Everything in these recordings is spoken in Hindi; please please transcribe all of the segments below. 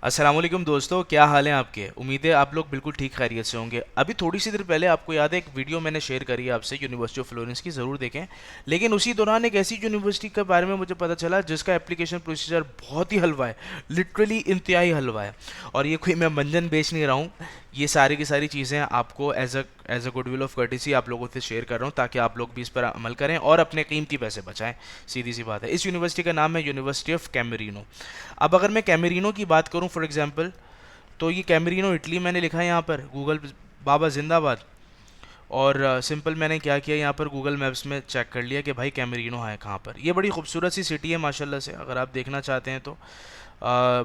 अस्सलाम वालेकुम दोस्तों, क्या हाल है आपके। उम्मीद है आप लोग बिल्कुल ठीक खैरियत से होंगे। अभी थोड़ी सी देर पहले आपको याद है एक वीडियो मैंने शेयर करी है आपसे यूनिवर्सिटी ऑफ फ्लोरेंस की, ज़रूर देखें। लेकिन उसी दौरान एक ऐसी यूनिवर्सिटी के बारे में मुझे पता चला जिसका एप्लीकेशन प्रोसीजर बहुत ही हलवा है, लिटरली इंतहाई हलवा है। और ये कोई मैं मंजन बेच नहीं रहा हूँ, ये सारी की सारी चीज़ें आपको as a goodwill of courtesy आप लोगों से शेयर कर रहा हूँ ताकि आप लोग भी इस पर अमल करें और अपने कीमती पैसे बचाएं। सीधी सी बात है। इस यूनिवर्सिटी का नाम है यूनिवर्सिटी ऑफ कैमरीनो। अब अगर मैं कैमरीनो की बात करूं फॉर एग्जांपल, तो ये कैमरीनो इटली मैंने लिखा है यहाँ पर गूगल, बाबा जिंदाबाद। और सिंपल मैंने क्या किया, यहाँ पर गूगल मैप्स में चेक कर लिया कि भाई कैमरीनो है कहाँ पर। ये बड़ी खूबसूरत सी सिटी है माशाल्लाह से, अगर आप देखना चाहते हैं तो।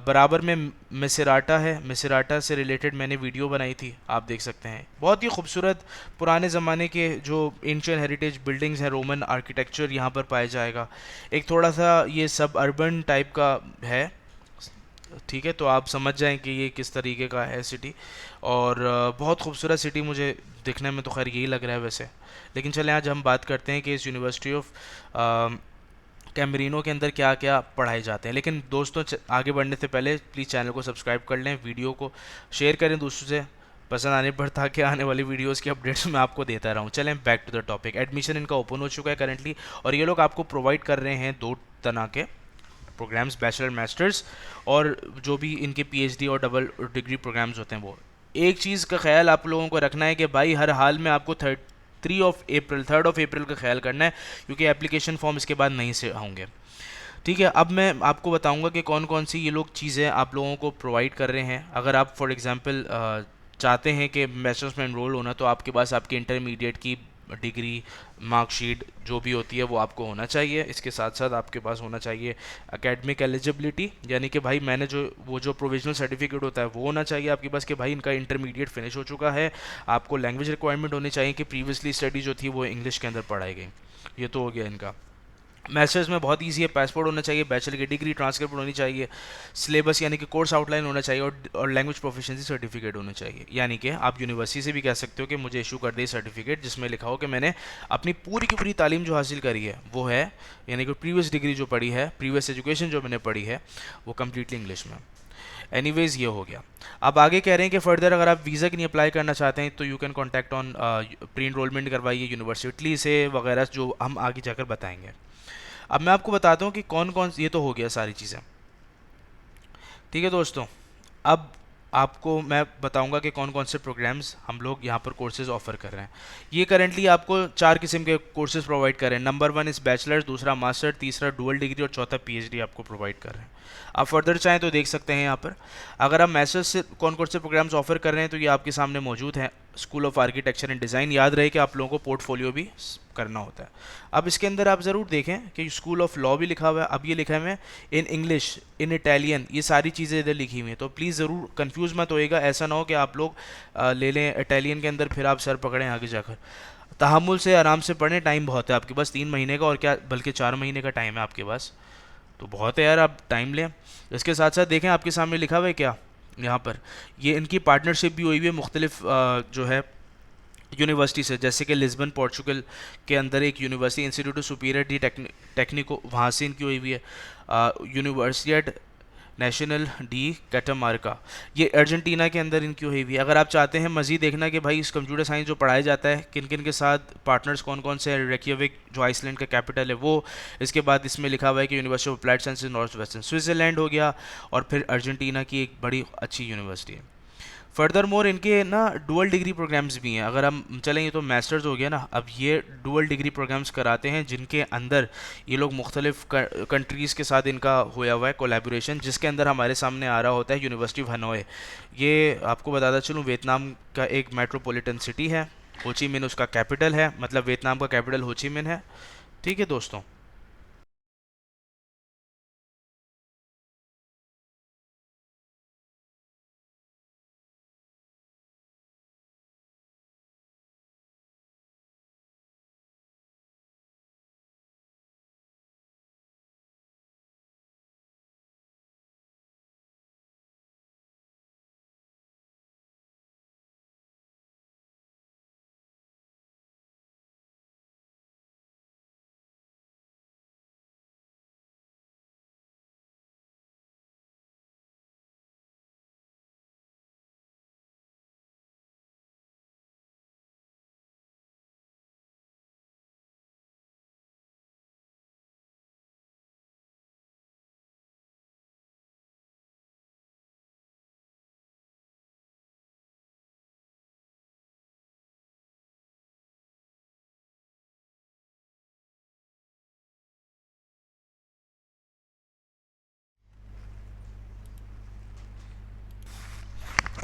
बराबर में मिसराटा है, मिसराटा से रिलेटेड मैंने वीडियो बनाई थी, आप देख सकते हैं। बहुत ही खूबसूरत पुराने ज़माने के जो एंशियंट हेरिटेज बिल्डिंग्स हैं, रोमन आर्किटेक्चर यहाँ पर पाया जाएगा। एक थोड़ा सा ये सब अर्बन टाइप का है, ठीक है। तो आप समझ जाएं कि ये किस तरीके का है सिटी। और बहुत खूबसूरत सिटी मुझे दिखने में तो खैर यही लग रहा है वैसे। लेकिन चलें आज हम बात करते हैं कि इस यूनिवर्सिटी ऑफ कैमरीनो के अंदर क्या क्या पढ़ाए जाते हैं। लेकिन दोस्तों आगे बढ़ने से पहले प्लीज़ चैनल को सब्सक्राइब कर लें, वीडियो को शेयर करें दूसरों से, पसंद आने पर, ताकि आने वाली वीडियोस की अपडेट्स मैं आपको देता रहूं। चलें back to the topic. Admission इनका ओपन हो चुका है करंटली, और ये लोग आपको प्रोवाइड कर रहे हैं दो तरह के प्रोग्राम्स, बैचलर मास्टर्स, और जो भी इनके पीएचडी और डबल डिग्री प्रोग्राम्स होते हैं वो। एक चीज़ का ख्याल आप लोगों को रखना है कि भाई हर हाल में आपको 3 ऑफ अप्रैल का ख्याल करना है, क्योंकि एप्लीकेशन फॉर्म इसके बाद नहीं से होंगे। ठीक है। अब मैं आपको बताऊंगा कि कौन कौन सी ये लोग चीज़ें आप लोगों को प्रोवाइड कर रहे हैं। अगर आप फॉर एग्जांपल चाहते हैं कि मास्टर्स में एनरोल होना, तो आपके पास आपकी इंटरमीडिएट की डिग्री, मार्कशीट जो भी होती है वो आपको होना चाहिए। इसके साथ साथ आपके पास होना चाहिए एकेडमिक एलिजिबिलिटी, यानी कि भाई मैंने जो वो जो प्रोविजनल सर्टिफिकेट होता है वो होना चाहिए आपके पास कि भाई इनका इंटरमीडिएट फिनिश हो चुका है। आपको लैंग्वेज रिक्वायरमेंट होनी चाहिए कि प्रीवियसली स्टडी जो थी वो इंग्लिश के अंदर पढ़ाई गई। ये तो हो गया इनका। मास्टर्स में बहुत इजी है, पासपोर्ट होना चाहिए, बैचलर की डिग्री ट्रांसक्रिप्ट होनी चाहिए, सिलेबस यानी कि कोर्स आउटलाइन होना चाहिए, और लैंग्वेज प्रोफिशिएंसी सर्टिफिकेट होना चाहिए। यानी कि आप यूनिवर्सिटी से भी कह सकते हो कि मुझे इशू कर दे सर्टिफिकेट जिसमें लिखा हो कि मैंने अपनी पूरी की पूरी तालीम जो हासिल करी है वो है, यानी कि प्रीवियस डिग्री जो पढ़ी है, प्रीवियस एजुकेशन जो मैंने पढ़ी है वो कम्प्लीटली इंग्लिश में। एनीवेज ये हो गया। अब आगे कह रहे हैं कि फर्दर अगर आप वीज़ा के लिए अप्लाई करना चाहते हैं तो you can contact on pre enrolment करवाइए यूनिवर्सिटी से वगैरह, जो हम आगे जाकर बताएंगे। अब मैं आपको बताता हूँ कि कौन कौन, ये तो हो गया सारी चीज़ें, ठीक है दोस्तों। अब आपको मैं बताऊंगा कि कौन कौन से प्रोग्राम्स हम लोग यहाँ पर कोर्सेज ऑफर कर रहे हैं। ये करंटली आपको 4 किस्म के कोर्सेज प्रोवाइड कर रहे हैं। नंबर 1 इस बैचलर, दूसरा मास्टर, तीसरा डुअल डिग्री, और चौथा पीएचडी आपको प्रोवाइड कर रहे हैं। आप फर्दर चाहें तो देख सकते हैं यहाँ पर। अगर आप मास्टर्स से कौन कौन से प्रोग्राम्स ऑफर कर रहे हैं तो ये आपके सामने मौजूद हैं। School of architecture and design, याद रहे कि आप लोगों को पोर्टफोलियो भी करना होता है। अब इसके अंदर आप ज़रूर देखें कि स्कूल ऑफ लॉ भी लिखा हुआ है। अब ये लिखा है इन इंग्लिश, इन इटालियन, ये सारी चीज़ें इधर लिखी हुई हैं, तो प्लीज़ ज़रूर कंफ्यूज मत होएगा। ऐसा ना हो कि आप लोग ले लें इटालियन के अंदर फिर आप सर पकड़ें आगे जाकर। तहमुल से आराम से पढ़ें, टाइम बहुत है आपके पास, 3 महीने का, और क्या बल्कि 4 महीने का टाइम है आपके पास, तो बहुत है यार, आप टाइम लें। इसके साथ साथ देखें आपके सामने लिखा हुआ है क्या यहाँ पर, ये इनकी पार्टनरशिप भी हुई हुई है मुख्तलिफ जो है यूनिवर्सिटी से, जैसे कि लिस्बन पोर्चुगल के अंदर एक university, institute of superior de Tecnico, वहाँ से इनकी हुई हुई है। यूनिवर्सिटी नेशनल डी कैटामार्का, ये अर्जेंटीना के अंदर इनकी हुई हुई है। अगर आप चाहते हैं मज़ीद देखना कि भाई इस कंप्यूटर साइंस जो पढ़ाया जाता है किन किन के साथ पार्टनर्स कौन कौन से हैं, रेकियाविक जो आइसलैंड का कैपिटल है वो। इसके बाद इसमें लिखा हुआ है कि university of applied sciences north western Switzerland हो गया, और फिर अर्जेंटीना की एक बड़ी अच्छी यूनिवर्सिटी है। फर्दर मोर इनके ना डुअल डिग्री प्रोग्राम्स भी हैं। अगर हम चलेंगे तो मास्टर्स हो गया ना, अब ये डुअल डिग्री प्रोग्राम्स कराते हैं जिनके अंदर ये लोग मुख्तलिफ कंट्रीज़ के साथ इनका होया हुआ है कोलैबोरेशन, जिसके अंदर हमारे सामने आ रहा होता है यूनिवर्सिटी ऑफ हनोई। ये आपको बताता चलूँ वियतनाम का एक मेट्रोपॉलिटन सिटी है, होची मिन उसका कैपिटल है, मतलब वियतनाम का कैपिटल होची मिन है। ठीक है दोस्तों।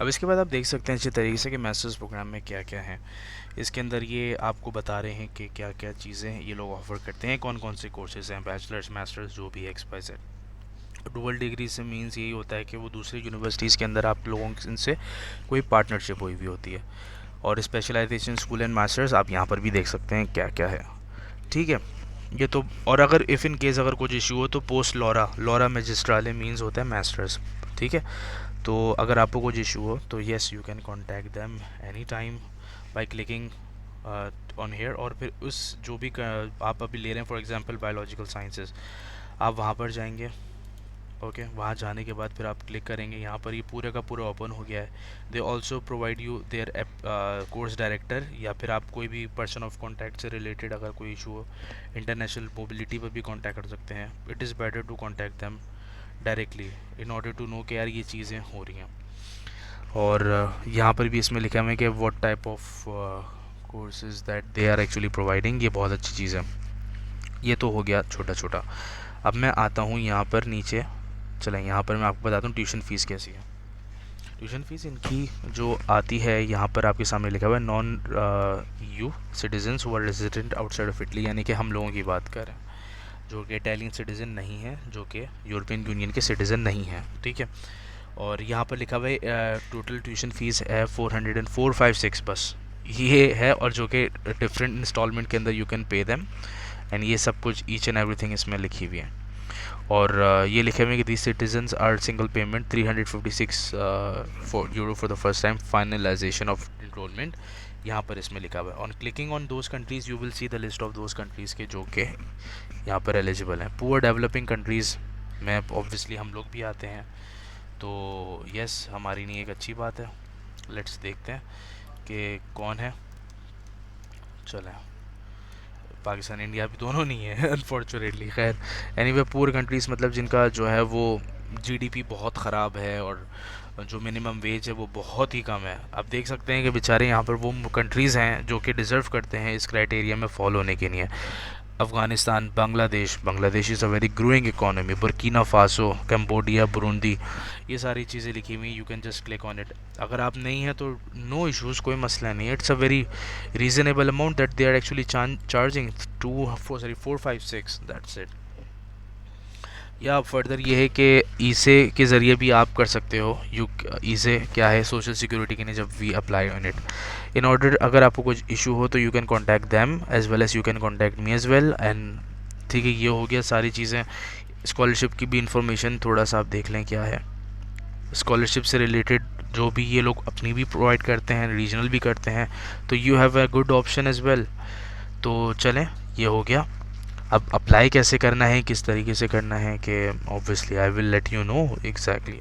अब इसके बाद आप देख सकते हैं अच्छे तरीके से कि मास्टर्स प्रोग्राम में क्या क्या है। इसके अंदर ये आपको बता रहे हैं कि क्या क्या चीज़ें ये लोग ऑफ़र करते हैं, कौन कौन से कोर्सेज़ हैं, बैचलर्स मास्टर्स जो भी है X Y Z. Dual degree से मीन्स यही होता है कि वो दूसरी यूनिवर्सिटीज़ के अंदर आप लोगों से कोई पार्टनरशिप हुई हुई होती है। और स्पेशलाइजेशन स्कूल एंड मास्टर्स आप यहाँ पर भी देख सकते हैं क्या क्या है, ठीक है। ये तो, और अगर इफ़ इन केस अगर कुछ इशू हो तो पोस्ट लॉरा, लॉरा मैजिस्ट्राले मीन्स होता है मास्टर्स, ठीक है। तो अगर आपको कुछ इशू हो तो yes you can contact them any time by clicking on here. और फिर उस जो भी आप अभी ले रहे हैं, फॉर एग्जांपल बायोलॉजिकल साइंसेज, आप वहाँ पर जाएंगे, ओके। वहाँ जाने के बाद फिर आप क्लिक करेंगे, यहाँ पर ये पूरे का पूरा ओपन हो गया है। They also provide you their course director, या फिर आप कोई भी पर्सन ऑफ कॉन्टैक्ट से रिलेटेड अगर कोई इशू हो, इंटरनेशनल मोबिलिटी पर भी कॉन्टैक्ट कर सकते हैं। It is better to contact them directly in order to know कि यार ये चीज़ें हो रही हैं। और यहाँ पर भी इसमें लिखा हुआ है कि what type of courses that they are actually providing, ये बहुत अच्छी चीज़ है। ये तो हो गया छोटा छोटा। अब मैं आता हूँ यहाँ पर नीचे, चलें यहाँ पर मैं आपको बताता हूँ ट्यूशन फ़ीस कैसी है। ट्यूशन फ़ीस इनकी जो आती है यहाँ पर आपके सामने लिखा हुआ है non EU citizens who are resident outside of Italy, यानी कि हम लोगों की बात कर रहे हैं जो कि इटालियन सिटीज़न नहीं है, जो कि यूरोपियन यूनियन के सिटीज़न नहीं हैं, ठीक है। और यहाँ पर लिखा हुआ है टोटल ट्यूशन फ़ीस है 40456 बस ये है, और जो कि डिफरेंट इंस्टॉलमेंट के अंदर you can pay them, and ये सब कुछ ईच एंड एवरीथिंग इसमें लिखी हुई है। और ये लिखे हुए हैं कि the citizens are single payment 356 euro for the first time finalisation of enrolment, यहाँ पर इसमें लिखा हुआ है। On clicking on those countries you will see the list of those countries के जो कि यहाँ पर एलिजिबल हैं। पुअर डेवलपिंग कंट्रीज़ में ऑब्वियसली हम लोग भी आते हैं, तो यस हमारी नहीं एक अच्छी बात है। लेट्स देखते हैं कि कौन है। चलें, पाकिस्तान इंडिया भी दोनों नहीं है अनफॉर्चुनेटली। खैर एनीवे, पुअर कंट्रीज़ मतलब जिनका जो है वो जीडीपी बहुत ख़राब है और जो मिनिमम वेज है वो बहुत ही कम है। आप देख सकते हैं कि बेचारे यहाँ पर वो कंट्रीज़ हैं जो कि डिज़र्व करते हैं इस क्राइटेरिया में फॉलो होने के लिए। Afghanistan, Bangladesh, Bangladesh is a very growing economy, Burkina Faso, Cambodia, Burundi, ये सारी चीज़ें लिखी हुई, you can just click on it. अगर आप नहीं हैं तो नो इश्यूज़, कोई मसला नहीं है। It's a very reasonable amount that they are actually charging 456, that's it. या फर्दर ये है कि ईसे के ज़रिए भी आप कर सकते हो। यू ईसे क्या है, सोशल सिक्योरिटी के लिए जब we apply on it in order, अगर आपको कुछ इशू हो तो you can contact them as well as you can contact me as well, and ठीक है, ये हो गया सारी चीज़ें। स्कॉलरशिप की भी इंफॉर्मेशन थोड़ा सा आप देख लें क्या है। स्कॉलरशिप से रिलेटेड जो भी ये लोग अपनी भी प्रोवाइड करते हैं, रीजनल भी करते हैं, तो you have a good option as well. तो चलें, ये हो गया। अब अप्लाई कैसे करना है, किस तरीके से करना है, कि obviously I will let you know exactly.